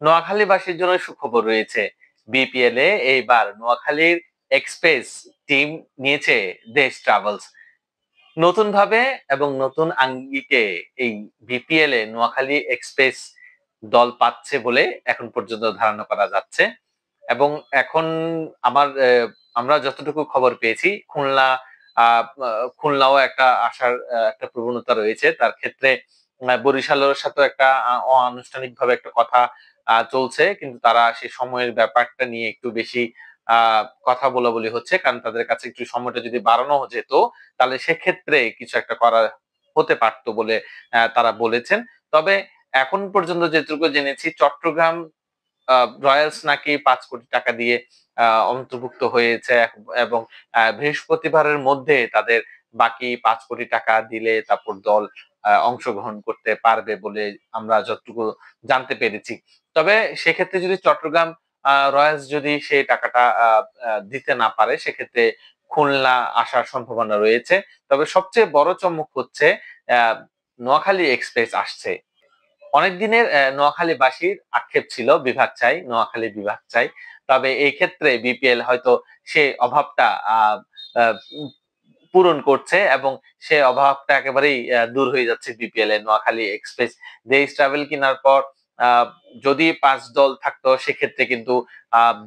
নোয়াখালীবাসীর জন্য সুখবর রয়েছে। বিপিএল এ এইবার নোয়াখালীর এক্সপ্রেস টিম নিয়েছে দেশ ট্রাভেলস। নতুন ভাবে এবং নতুন আঙ্গিকে এই বিপিএল এ নোয়াখালী এক্সপ্রেস দল পাচ্ছে বলে এখন পর্যন্ত ধারণা করা যাচ্ছে। এবং এখন আমার আমরা যতটুকু খবর পেয়েছি, খুলনাও একটা আসার একটা প্রবণতা রয়েছে। তার ক্ষেত্রে বরিশালের সাথে একটা অনানুষ্ঠানিক ভাবে একটা কথা চলছে, কিন্তু তারা সেই সময়ের ব্যাপারটা নিয়ে একটু বেশি কথা বলা বলি হচ্ছে, কারণ তাদের কাছে একটু সময়টা যদি বাড়ানো যেত তাহলে সেক্ষেত্রে কিছু একটা করা হতে পারতো বলে তারা বলেছেন। তবে এখন পর্যন্ত যেটুকু জেনেছি, চট্টগ্রাম রয়্যালস নাকি 5 কোটি টাকা দিয়ে অন্তর্ভুক্ত হয়েছে, এবং বৃহস্পতিবারের মধ্যে তাদের বাকি 5 কোটি টাকা দিলে তারপর দল অংশগ্রহণ করতে পারবে বলে আমরা যতটুকু জানতে পেরেছি। তবে সেক্ষেত্রে যদি চট্টগ্রাম রয়্যালস যদি সেই টাকাটা দিতে না পারে, সেক্ষেত্রে খুলনা আসার সম্ভাবনা রয়েছে। তবে সবচেয়ে বড় চমক হচ্ছে আহ নোয়াখালী এক্সপ্রেস আসছে। অনেক দিনের নোয়াখালীবাসীর আক্ষেপ ছিল বিভাগ চাই, নোয়াখালী বিভাগ চাই। তবে এই ক্ষেত্রে বিপিএল হয়তো সেই অভাবটা আহ আহ, পূরণ করছে, এবং সে অভাবটা একেবারেই দূর হয়ে যাচ্ছে বিপিএল এ। নোয়াখালী এক্সপ্রেস দেশ ট্রাভেল কেনার পর আহ, যদি 5 দল থাকতো, সেক্ষেত্রে কিন্তু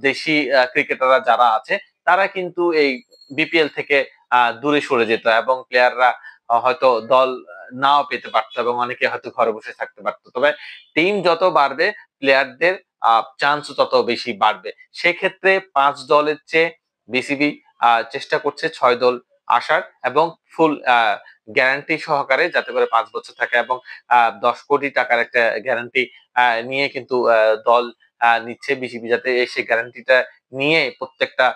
দেশি ক্রিকেটাররা যারা আছে তারা কিন্তু এই বিপিএল থেকে দূরে সরে যেত, এবং প্লেয়াররা হয়তো দল নাও পেতে পারতো, এবং অনেকে হয়তো ঘরে বসে থাকতে পারতো। তবে টিম যত বাড়বে, প্লেয়ারদের চান্স তত বেশি বাড়বে। সেক্ষেত্রে 5 দলের চেয়ে বিসিবি চেষ্টা করছে 6 দল আসার, এবং ফুল গ্যারান্টি সহকারে, যাতে করে 5 বছর থাকে, এবং 10 কোটি টাকার একটা গ্যারান্টি নিয়ে কিন্তু দল নিচ্ছে বিসিবি, যাতে সেই গ্যারান্টিটা নিয়ে প্রত্যেকটা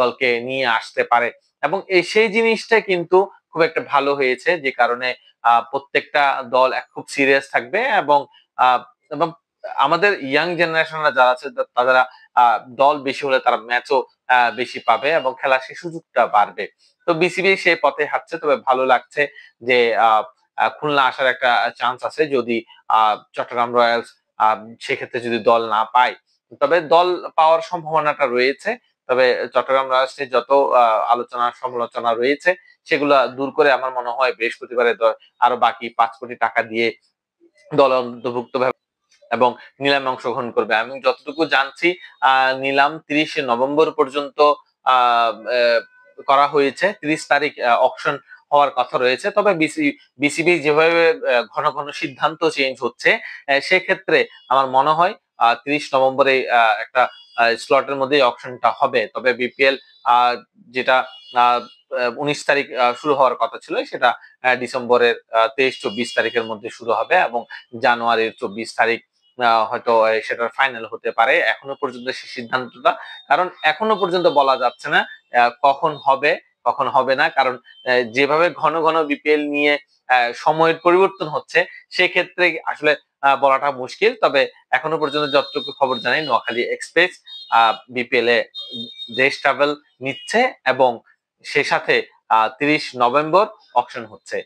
দলকে নিয়ে আসতে পারে। এবং সেই জিনিসটা কিন্তু খুব একটা ভালো হয়েছে, যে কারণে প্রত্যেকটা দল খুব সিরিয়াস থাকবে, এবং আহ, এবং আমাদের ইয়াং জেনারেশনরা যারা আছে তারা দল বেশি হলে তারা ম্যাচও বেশি পাবে, এবং খেলার সেই সুযোগটা বাড়বে। তো বিসিবি সেই পথে হাঁটছে। তবে ভালো লাগছে যে আহ খুলনা আসার একটা চান্স আছে, যদি চট্টগ্রাম রয়্যালস সেক্ষেত্রে যদি দল না পায়। তবে দল পাওয়ার সম্ভাবনাটা রয়েছে। তবে চট্টগ্রাম রয়্যালসের যত আলোচনা সমালোচনা রয়েছে, সেগুলা দূর করে আমার মনে হয় বৃহস্পতিবারে আরো বাকি 5 কোটি টাকা দিয়ে দল অন্তর্ভুক্ত এবং নিলামে অংশগ্রহণ করবে। আমি যতটুকু জানছি, নিলাম 30শে নভেম্বর পর্যন্ত আহ আহ, করা হয়েছে। 30 তারিখ অকশন হওয়ার কথা রয়েছে। তবে বিসিবি যেভাবে ঘন ঘন সিদ্ধান্ত চেঞ্জ হচ্ছে, সেক্ষেত্রে আমার মনে হয় 30 নভেম্বরে একটা স্লটের মধ্যে অকশনটা হবে। তবে বিপিএল যেটা 19 তারিখ শুরু হওয়ার কথা ছিল, সেটা ডিসেম্বরের 23-24 তারিখের মধ্যে শুরু হবে, এবং জানুয়ারির 24 তারিখ হয়তো সেটার ফাইনাল হতে পারে। এখনো পর্যন্ত সেই সিদ্ধান্তটা, কারণ এখনো পর্যন্ত বলা যাচ্ছে না কখন হবে কখন হবে না, কারণ যেভাবে ঘন ঘন বিপিএল নিয়ে সময়ের পরিবর্তন হচ্ছে, সেক্ষেত্রে আসলে বলাটা মুশকিল। তবে এখনো পর্যন্ত যতটুকু খবর জানি, নোয়াখালী এক্সপ্রেস বিপিএল এ দেশ ট্রাভেল নিচ্ছে, এবং সে সাথে 30 নভেম্বর অকশন হচ্ছে।